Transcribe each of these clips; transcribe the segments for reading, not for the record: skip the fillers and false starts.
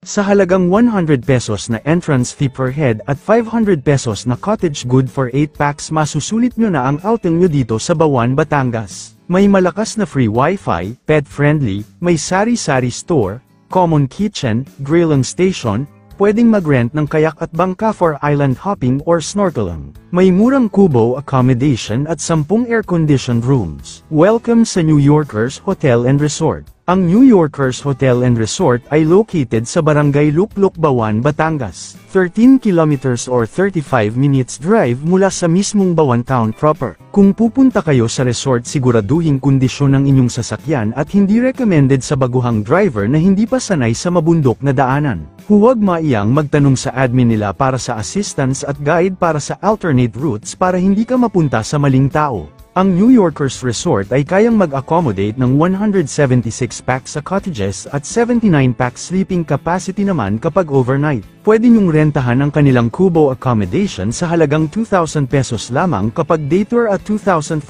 Sa halagang 100 pesos na entrance fee per head at 500 pesos na cottage good for 8 packs masusulit nyo na ang outing nyo dito sa Bawan, Batangas. May malakas na free wifi, pet-friendly, may sari-sari store, common kitchen, grilling station, pwedeng mag-rent ng kayak at bangka for island hopping or snorkeling. May murang kubo accommodation at 10 air-conditioned rooms. Welcome sa New Yorkers Hotel and Resort. Ang New Yorkers Hotel and Resort ay located sa Barangay Lukluk, Bawan, Batangas. 13 kilometers or 35 minutes drive mula sa mismong Bawan Town proper. Kung pupunta kayo sa resort, siguraduhin kondisyon ng inyong sasakyan at hindi recommended sa baguhang driver na hindi pa sanay sa mabundok na daanan. Huwag maiyang magtanong sa admin nila para sa assistance at guide para sa alternate routes para hindi ka mapunta sa maling tao. Ang New Yorkers Resort ay kayang mag-accommodate ng 176 packs sa cottages at 79 packs sleeping capacity naman kapag overnight. Pwede nyong rentahan ang kanilang kubo accommodation sa halagang 2,000 pesos lamang kapag day tour at 2,500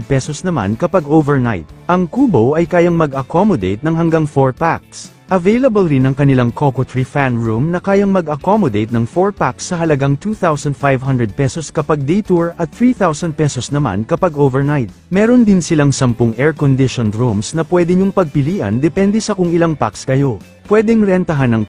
pesos naman kapag overnight. Ang kubo ay kayang mag-accommodate ng hanggang 4 packs. Available rin ang kanilang Coco Tree Fan Room na kayang mag-accommodate ng 4 packs sa halagang 2,500 pesos kapag day tour at 3,000 pesos naman kapag overnight. Meron din silang 10 air-conditioned rooms na pwede nyong pagpilian depende sa kung ilang packs kayo. Pwedeng rentahan ng